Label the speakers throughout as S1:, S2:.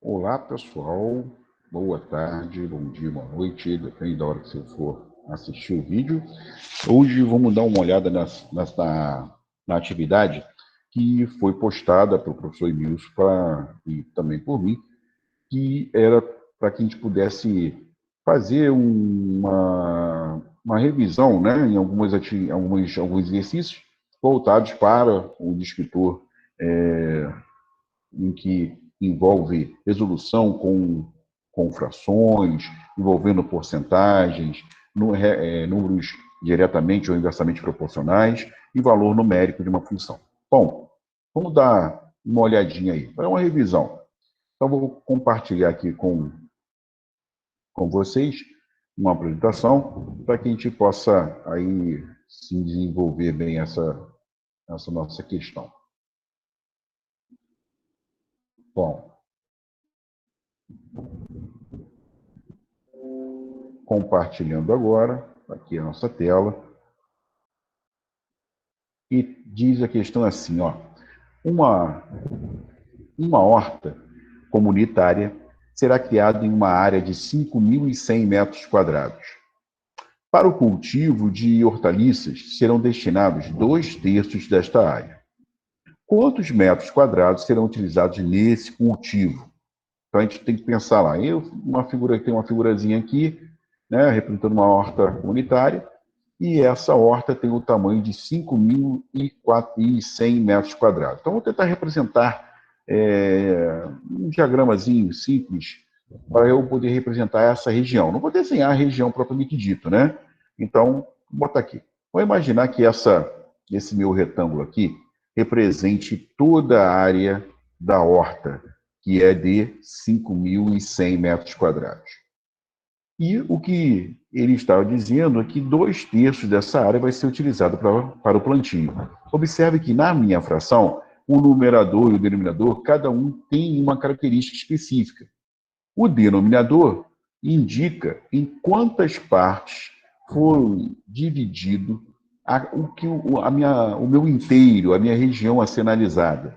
S1: Olá, pessoal. Boa tarde, bom dia, boa noite, depende da hora que você for assistir o vídeo. Hoje vamos dar uma olhada na atividade que foi postada pelo professor Emilson e também por mim, que era para que a gente pudesse fazer uma revisão, né, em alguns exercícios voltados para o descritor, em que envolve resolução com frações, envolvendo porcentagens, números diretamente ou inversamente proporcionais e valor numérico de uma função. Bom, vamos dar uma olhadinha aí, para uma revisão. Então, vou compartilhar aqui com vocês uma apresentação para que a gente possa aí se desenvolver bem essa nossa questão. Bom, compartilhando agora, aqui a nossa tela, e diz a questão assim, ó, uma horta comunitária será criada em uma área de 5.100 metros quadrados. Para o cultivo de hortaliças serão destinados 2/3 desta área. Quantos metros quadrados serão utilizados nesse cultivo? Então a gente tem que pensar lá. Tem uma figurazinha aqui, né, representando uma horta comunitária, e essa horta tem o tamanho de 5.100 metros quadrados. Então, vou tentar representar um diagramazinho simples para eu poder representar essa região. Não vou desenhar a região propriamente dito, né? Então, vou botar aqui. Vou imaginar que esse meu retângulo aqui represente toda a área da horta, que é de 5.100 metros quadrados. E o que ele estava dizendo é que 2/3 dessa área vai ser utilizado para o plantio. Observe que na minha fração, o numerador e o denominador, cada um tem uma característica específica. O denominador indica em quantas partes foi dividido o meu inteiro, a minha região a ser analisada.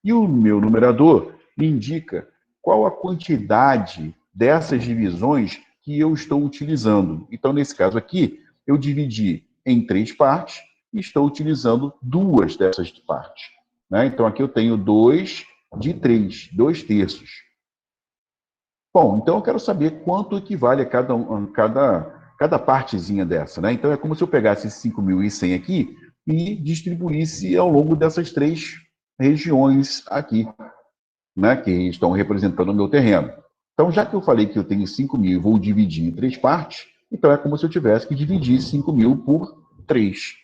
S1: E o meu numerador indica qual a quantidade dessas divisões que eu estou utilizando. Então, nesse caso aqui, eu dividi em 3 partes e estou utilizando 2 dessas partes. Né? Então, aqui eu tenho 2 de 3, 2/3. Bom, então eu quero saber quanto equivale a cada partezinha dessa. Né? Então, é como se eu pegasse 5.100 aqui e distribuísse ao longo dessas 3 regiões aqui, né, que estão representando o meu terreno. Então, já que eu falei que eu tenho 5.000 e vou dividir em 3 partes, então é como se eu tivesse que dividir 5.000 por 3.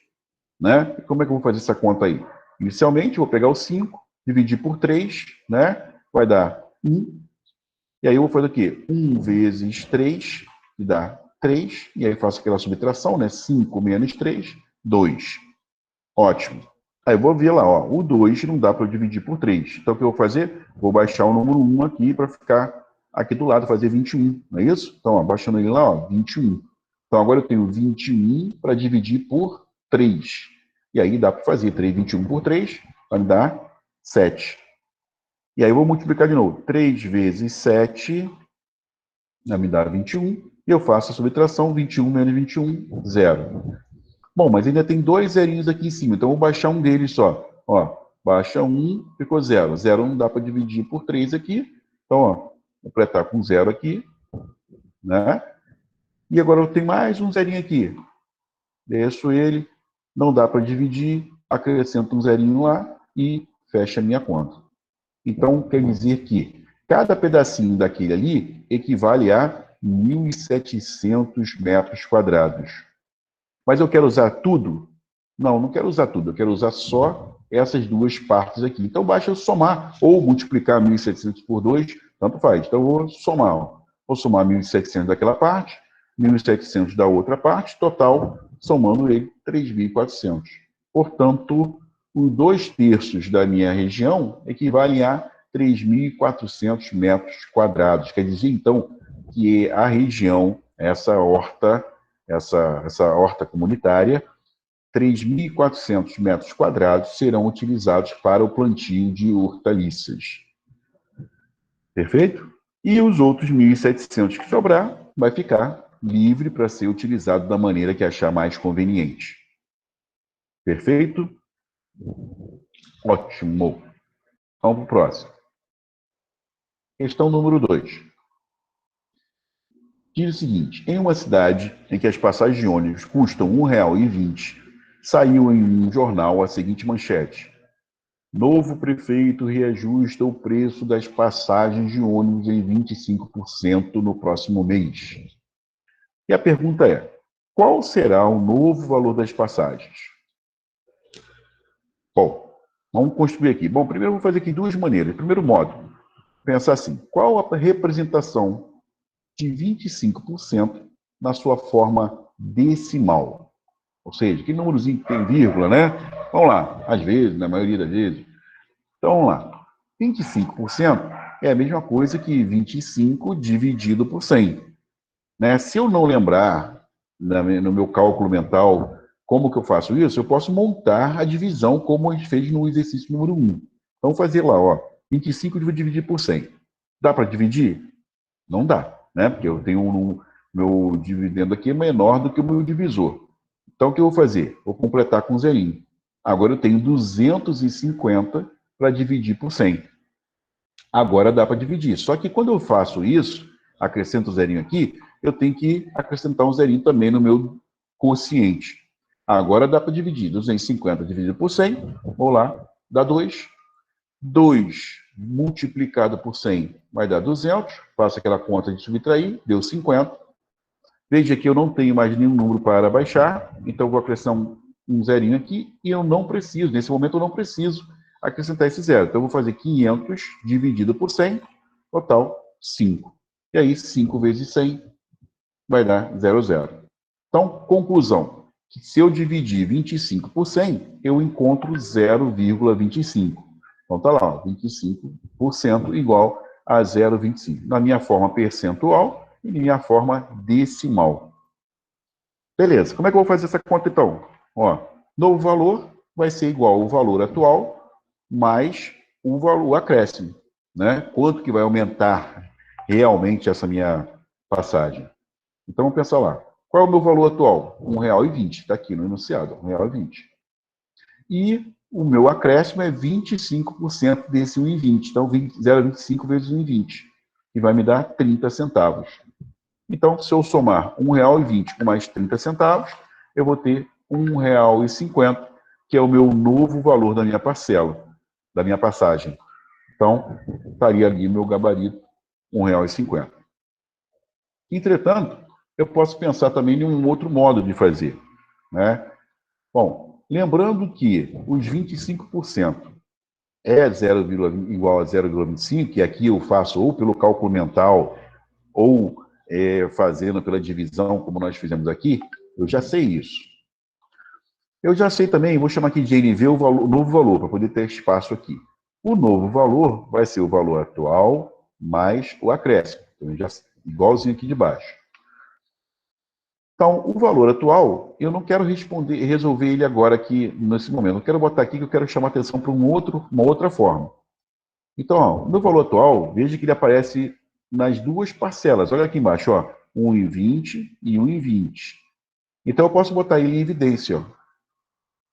S1: Né? E como é que eu vou fazer essa conta aí? Inicialmente, eu vou pegar o 5, dividir por 3, né? Vai dar 1. E aí eu vou fazer o quê? 1 vezes 3, que dá 3. E aí eu faço aquela subtração, né? 5 menos 3, 2. Ótimo. Aí eu vou ver lá, ó, o 2 não dá para eu dividir por 3. Então, o que eu vou fazer? Vou baixar o número 1 aqui para ficar aqui do lado, fazer 21, não é isso? Então, ó, baixando ele lá, ó, 21. Então, agora eu tenho 21 para dividir por 3. E aí dá para fazer 21 por 3, vai me dar 7. E aí eu vou multiplicar de novo. 3 vezes 7 vai me dar 21. E eu faço a subtração, 21 menos 21, 0. Bom, mas ainda tem 2 zerinhos aqui em cima, então eu vou baixar um deles só. Ó, baixa 1, ficou 0. 0 não dá para dividir por 3 aqui. Então, ó, completar com 0 aqui, né? E agora eu tenho mais um zerinho aqui. Desço ele, não dá para dividir, acrescento um zerinho lá e fecha a minha conta. Então, quer dizer que cada pedacinho daquele ali equivale a 1.700 metros quadrados. Mas eu quero usar tudo? Não, não quero usar tudo. Eu quero usar só essas 2 partes aqui. Então, basta eu somar ou multiplicar 1.700 por 2, tanto faz. Então, eu vou somar. Ó. Vou somar 1.700 daquela parte, 1.700 da outra parte, total, somando ele, 3.400. Portanto, os 2/3 da minha região equivalem a 3.400 metros quadrados. Quer dizer, então, que a região, essa horta comunitária, 3.400 metros quadrados serão utilizados para o plantio de hortaliças. Perfeito? E os outros 1.700 que sobrar, vai ficar livre para ser utilizado da maneira que achar mais conveniente. Perfeito? Ótimo. Vamos para o próximo. Questão número 2. Diz o seguinte: em uma cidade em que as passagens de ônibus custam R$ 1,20, saiu em um jornal a seguinte manchete: novo prefeito reajusta o preço das passagens de ônibus em 25% no próximo mês. E a pergunta é: qual será o novo valor das passagens? Bom, vamos construir aqui. Bom, primeiro eu vou fazer aqui duas maneiras. Primeiro modo, pensar assim: qual a representação de 25% na sua forma decimal? Ou seja, que númerozinho que tem vírgula, né? Vamos lá, às vezes, na maioria das vezes. Então, vamos lá. 25% é a mesma coisa que 25 dividido por 100. Né? Se eu não lembrar, no meu cálculo mental, como que eu faço isso, eu posso montar a divisão como a gente fez no exercício número 1. Então, fazer lá, ó, 25 eu vou dividir por 100. Dá para dividir? Não dá, né? Porque eu tenho meu dividendo aqui menor do que o meu divisor. Então, o que eu vou fazer? Vou completar com zerinho. Agora eu tenho 250 para dividir por 100. Agora dá para dividir. Só que quando eu faço isso, acrescento o zerinho aqui, eu tenho que acrescentar um zerinho também no meu quociente. Agora dá para dividir. 250 dividido por 100, vou lá, dá 2. 2 multiplicado por 100 vai dar 200. Faço aquela conta de subtrair, deu 50. Veja que eu não tenho mais nenhum número para baixar, então vou acrescentar um zerinho aqui, e eu não preciso, nesse momento eu não preciso acrescentar esse zero. Então eu vou fazer 500 dividido por 100, total 5. E aí 5 vezes 100 vai dar 0,0. Então, conclusão, que se eu dividir 25 por 100, eu encontro 0,25. Então tá lá, ó, 25% igual a 0,25. Na minha forma percentual e na minha forma decimal. Beleza, como é que eu vou fazer essa conta então? Ó, novo valor vai ser igual ao valor atual mais o acréscimo, né? Quanto que vai aumentar realmente essa minha passagem? Então vamos pensar lá. Qual é o meu valor atual? R$ 1,20, está aqui no enunciado, R$ 1,20. E o meu acréscimo é 25% desse 1,20. Então, 0,25 vezes 1,20, que vai me dar 30 centavos. Então, se eu somar R$ 1,20 com mais 30 centavos, eu vou ter R$ 1,50, que é o meu novo valor da minha parcela, da minha passagem. Então, estaria ali meu gabarito, R$ 1,50. Entretanto, eu posso pensar também em um outro modo de fazer, né? Bom, lembrando que os 25% é 0, igual a 0,25, que aqui eu faço ou pelo cálculo mental ou fazendo pela divisão, como nós fizemos aqui, eu já sei isso. Eu já sei também, vou chamar aqui de NV o novo valor, para poder ter espaço aqui. O novo valor vai ser o valor atual mais o acréscimo, então, já, igualzinho aqui de baixo. Então, o valor atual, eu não quero resolver ele agora aqui, nesse momento. Eu quero botar aqui que eu quero chamar atenção para uma outra forma. Então, ó, o meu valor atual, veja que ele aparece nas duas parcelas. Olha aqui embaixo, ó, 1,20 e 1,20. Então, eu posso botar ele em evidência, ó.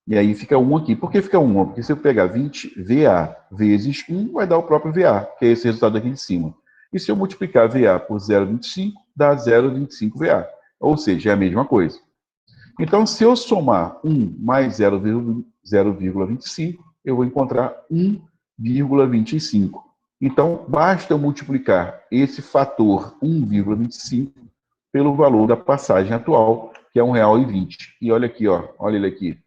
S1: E aí fica 1 aqui. Por que fica 1? Porque se eu pegar 20 VA vezes 1, vai dar o próprio VA, que é esse resultado aqui de cima. E se eu multiplicar VA por 0,25, dá 0,25 VA. Ou seja, é a mesma coisa. Então, se eu somar 1 mais 0,25, eu vou encontrar 1,25. Então, basta eu multiplicar esse fator 1,25 pelo valor da passagem atual, que é R$ 1,20. E olha aqui, ó, olha ele aqui.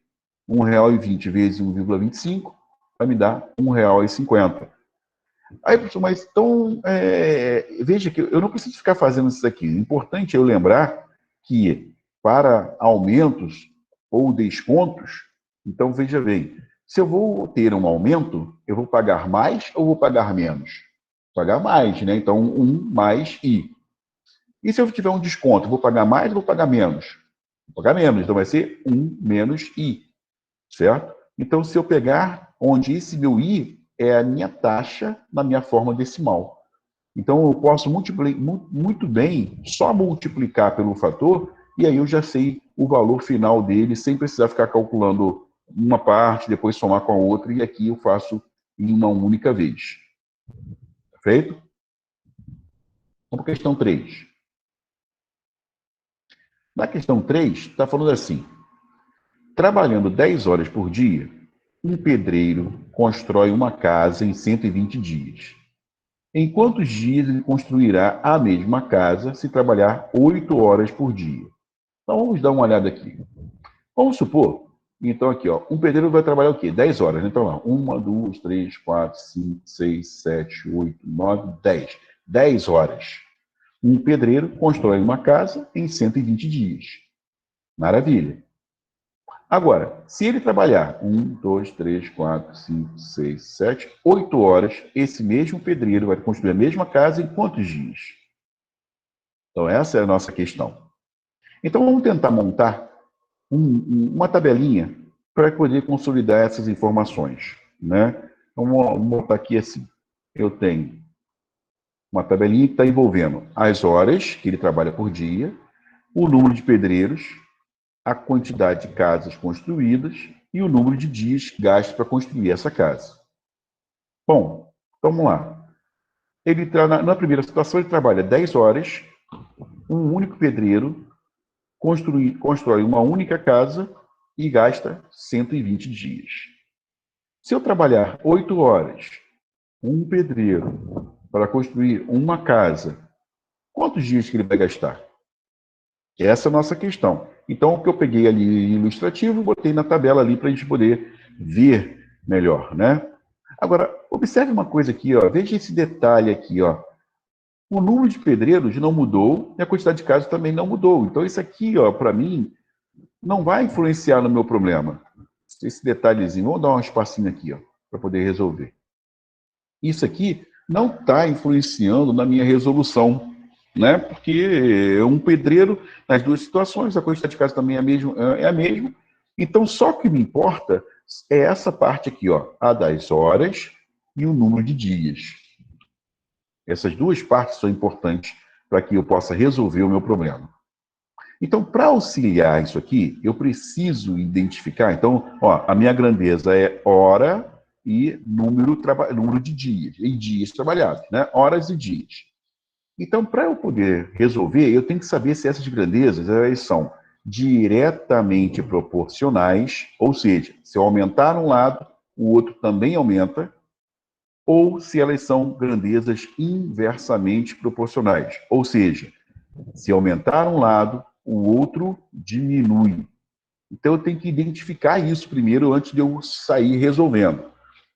S1: R$ 1,20 vezes 1,25 vai me dar R$ 1,50. Aí, professor, mas então, veja que eu não preciso ficar fazendo isso aqui. O importante é eu lembrar que para aumentos ou descontos, então veja bem, se eu vou ter um aumento, eu vou pagar mais ou vou pagar menos? Pagar mais, né? Então, 1 mais I. E se eu tiver um desconto, vou pagar mais ou vou pagar menos? Vou pagar menos, então vai ser 1 menos I, certo? Então, se eu pegar onde esse meu I é a minha taxa na minha forma decimal. Então, eu posso muito bem só multiplicar pelo fator, e aí eu já sei o valor final dele, sem precisar ficar calculando uma parte, depois somar com a outra, e aqui eu faço em uma única vez. Perfeito? Vamos para a questão 3. Na questão 3, está falando assim: trabalhando 10 horas por dia, um pedreiro constrói uma casa em 120 dias. Em quantos dias ele construirá a mesma casa se trabalhar 8 horas por dia? Então vamos dar uma olhada aqui. Vamos supor, então aqui, ó, um pedreiro vai trabalhar o quê? 10 horas, né? Então lá, 1, 2, 3, 4, 5, 6, 7, 8, 9, 10. 10 horas. Um pedreiro constrói uma casa em 120 dias. Maravilha. Agora, se ele trabalhar 1, 2, 3, 4, 5, 6, 7, 8 horas, esse mesmo pedreiro vai construir a mesma casa em quantos dias? Então, essa é a nossa questão. Então, vamos tentar montar uma tabelinha para poder consolidar essas informações, né? Então, vamos botar aqui assim. Eu tenho uma tabelinha que está envolvendo as horas que ele trabalha por dia, o número de pedreiros, a quantidade de casas construídas e o número de dias gastos para construir essa casa. Bom, vamos lá. Ele, na primeira situação, ele trabalha 10 horas, um único pedreiro constrói uma única casa e gasta 120 dias. Se eu trabalhar 8 horas, um pedreiro, para construir uma casa, quantos dias que ele vai gastar? Essa é a nossa questão. Então, o que eu peguei ali ilustrativo, botei na tabela ali para a gente poder ver melhor, né? Agora, observe uma coisa aqui, ó. Veja esse detalhe aqui, ó. O número de pedreiros não mudou e a quantidade de casas também não mudou. Então, isso aqui, ó, para mim, não vai influenciar no meu problema. Esse detalhezinho, vamos dar um espacinho aqui, ó, para poder resolver. Isso aqui não está influenciando na minha resolução, né? Porque um pedreiro, nas duas situações, a quantidade de casa também é a mesma. Então, só o que me importa é essa parte aqui, ó, a das horas e o número de dias. Essas duas partes são importantes para que eu possa resolver o meu problema. Então, para auxiliar isso aqui, eu preciso identificar. Então, ó, a minha grandeza é hora e número de dias, e dias trabalhados, né? Horas e dias. Então, para eu poder resolver, eu tenho que saber se essas grandezas elas são diretamente proporcionais, ou seja, se eu aumentar um lado, o outro também aumenta, ou se elas são grandezas inversamente proporcionais, ou seja, se aumentar um lado, o outro diminui. Então, eu tenho que identificar isso primeiro antes de eu sair resolvendo.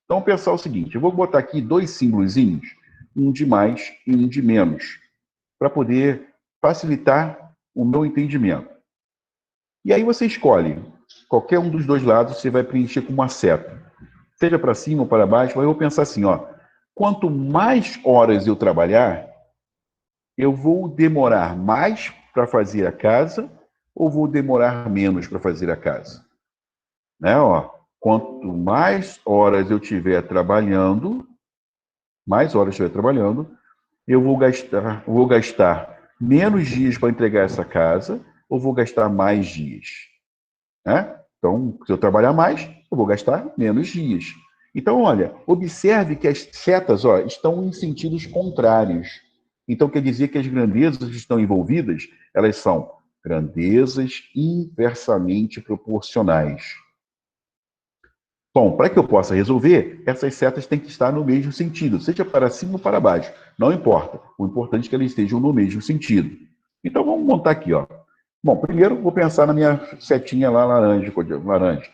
S1: Então, pensar o seguinte, eu vou botar aqui dois símbolozinhos, um de mais e um de menos, para poder facilitar o meu entendimento. E aí você escolhe qualquer um dos dois lados, você vai preencher com uma seta. Seja para cima ou para baixo, mas eu vou pensar assim, ó, quanto mais horas eu trabalhar, eu vou demorar mais para fazer a casa ou vou demorar menos para fazer a casa? Né? Ó, quanto mais horas eu estiver trabalhando, eu vou gastar menos dias para entregar essa casa ou vou gastar mais dias? Né? Então, se eu trabalhar mais, eu vou gastar menos dias. Então, olha, observe que as setas, ó, estão em sentidos contrários. Então, quer dizer que as grandezas que estão envolvidas, elas são grandezas inversamente proporcionais. Bom, para que eu possa resolver, essas setas têm que estar no mesmo sentido, seja para cima ou para baixo, não importa. O importante é que elas estejam no mesmo sentido. Então, vamos montar aqui, ó. Bom, primeiro vou pensar na minha setinha lá laranja, laranja.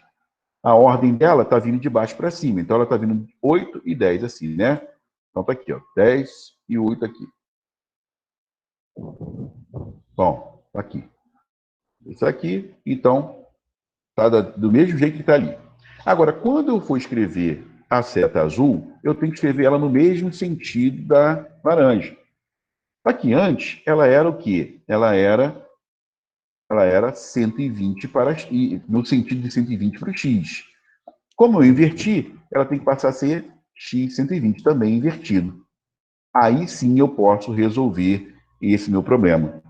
S1: A ordem dela está vindo de baixo para cima, então ela está vindo 8 e 10 assim, né? Então tá aqui, ó, 10 e 8 aqui. Bom, tá aqui. Isso aqui, então, tá do mesmo jeito que está ali. Agora, quando eu for escrever a seta azul, eu tenho que escrever ela no mesmo sentido da laranja. Aqui antes, ela era o quê? Ela era 120 no sentido de 120 para o x. Como eu inverti, ela tem que passar a ser x 120 também invertido. aí sim eu posso resolver esse meu problema.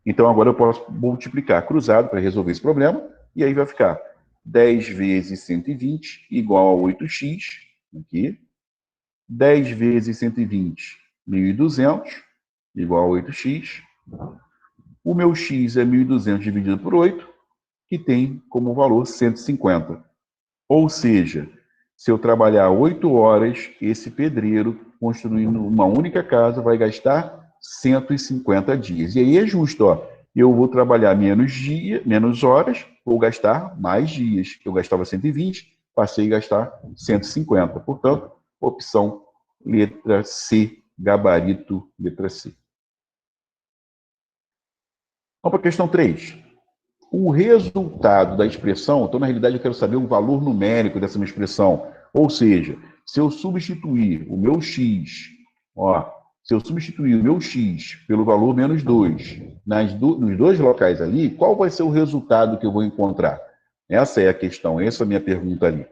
S1: Então, agora eu posso multiplicar cruzado para resolver esse problema, e aí vai ficar 10 vezes 120 igual a 8x, aqui. 10 vezes 120, 1.200, igual a 8x. O meu x é 1.200 dividido por 8, que tem como valor 150. Ou seja, se eu trabalhar 8 horas, esse pedreiro, construindo uma única casa, vai gastar 150 dias. E aí é justo, ó. Eu vou trabalhar menos horas, vou gastar mais dias. Eu gastava 120, passei a gastar 150. Portanto, opção letra C, gabarito letra C. Vamos para a questão 3. O resultado da expressão, então, na realidade, eu quero saber o valor numérico dessa minha expressão. Ou seja, se eu substituir o meu x, ó, se eu substituir o meu x pelo valor menos 2 nos dois locais ali, qual vai ser o resultado que eu vou encontrar? Essa é a questão, essa é a minha pergunta ali.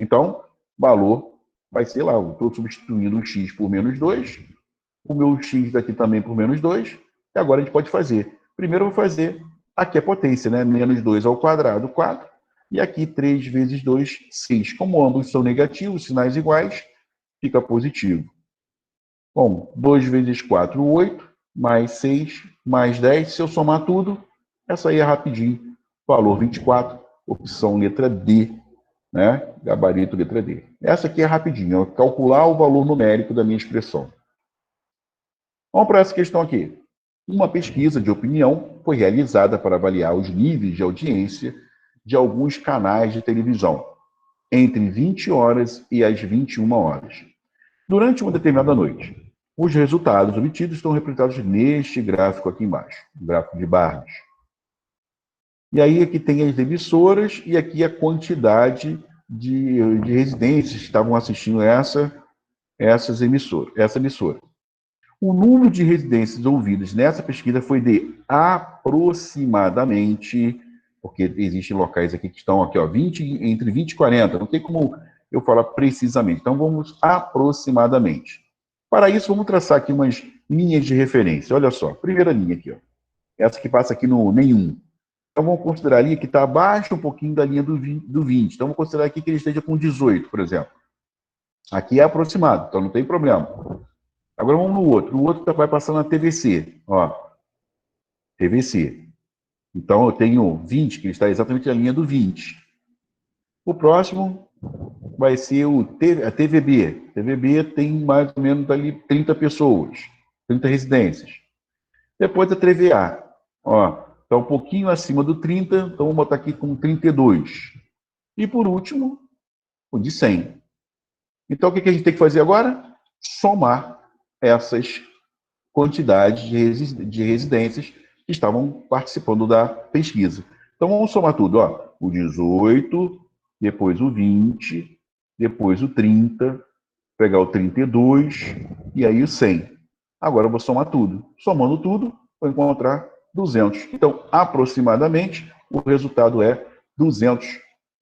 S1: Então, valor vai ser lá, eu estou substituindo o x por menos 2, o meu x daqui também por menos 2, e agora a gente pode fazer. Primeiro eu vou fazer, aqui é potência, né? Menos 2 ao quadrado, 4, e aqui 3 vezes 2, 6. Como ambos são negativos, sinais iguais, fica positivo. Bom, 2 vezes 4, 8, mais 6, mais 10, se eu somar tudo, essa aí é rapidinho. Valor 24, opção letra D, né? Gabarito letra D. Essa aqui é rapidinho, é calcular o valor numérico da minha expressão. Vamos para essa questão aqui. Uma pesquisa de opinião foi realizada para avaliar os níveis de audiência de alguns canais de televisão entre 20 horas e as 21 horas, durante uma determinada noite. Os resultados obtidos estão representados neste gráfico aqui embaixo, o gráfico de barras. E aí aqui tem as emissoras e aqui a quantidade de residências que estavam assistindo essa emissora. O número de residências ouvidas nessa pesquisa foi de aproximadamente, porque existem locais aqui que estão aqui, ó, entre 20 e 40, não tem como eu falar precisamente. Então, vamos aproximadamente. Para isso, vamos traçar aqui umas linhas de referência. Olha só, primeira linha aqui, ó. Essa que passa aqui no nenhum. Então, vamos considerar a linha que está abaixo um pouquinho da linha do 20. Então, vamos considerar aqui que ele esteja com 18, por exemplo. Aqui é aproximado, então não tem problema. Agora vamos no outro. O outro vai passar na TVC. Ó, TVC. Então eu tenho 20, que está exatamente na linha do 20. O próximo vai ser a TVB. TVB tem mais ou menos ali 30 pessoas, 30 residências. Depois a TVA. Ó, está um pouquinho acima do 30, então vamos botar aqui com 32. E por último, o de 100. Então o que a gente tem que fazer agora? Somar essas quantidades de residências que estavam participando da pesquisa. Então, vamos somar tudo. Ó. O 18, depois o 20, depois o 30, pegar o 32 e aí o 100. Agora eu vou somar tudo. Somando tudo, vou encontrar 200. Então, aproximadamente, o resultado é 200,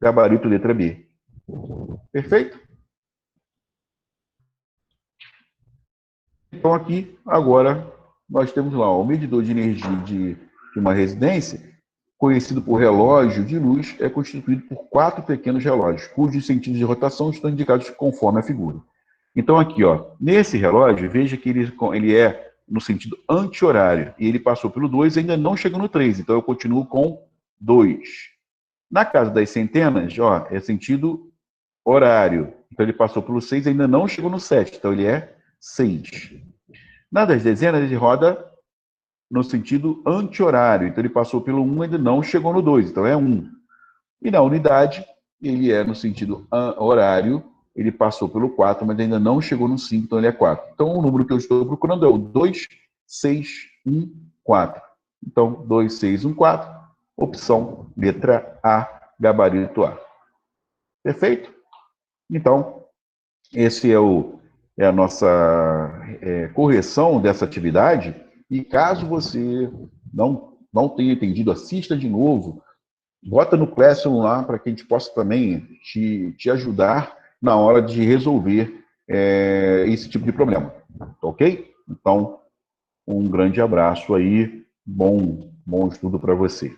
S1: gabarito letra B. Perfeito? Então, aqui, agora, nós temos lá o medidor de energia de uma residência, conhecido por relógio de luz, é constituído por 4 pequenos relógios, cujos sentidos de rotação estão indicados conforme a figura. Então, aqui, ó, nesse relógio, veja que ele é no sentido anti-horário, e ele passou pelo 2 e ainda não chegou no 3, então eu continuo com 2. Na casa das centenas, ó, é sentido horário, então ele passou pelo 6 e ainda não chegou no 7, então ele é 6. Na das dezenas, ele roda no sentido anti-horário. Então, ele passou pelo 1 e ainda não chegou no 2. Então, é 1. E na unidade, ele é no sentido horário. Ele passou pelo 4, mas ainda não chegou no 5. Então, ele é 4. Então, o número que eu estou procurando é o 2, 6, 1, 4. Então, 2, 6, 1, 4. Opção letra A, gabarito A. Perfeito? Então, esse é a nossa correção dessa atividade. E caso você não tenha entendido, assista de novo, bota no Classroom lá para que a gente possa também te ajudar na hora de resolver esse tipo de problema. Ok? Então, um grande abraço aí, bom estudo para você.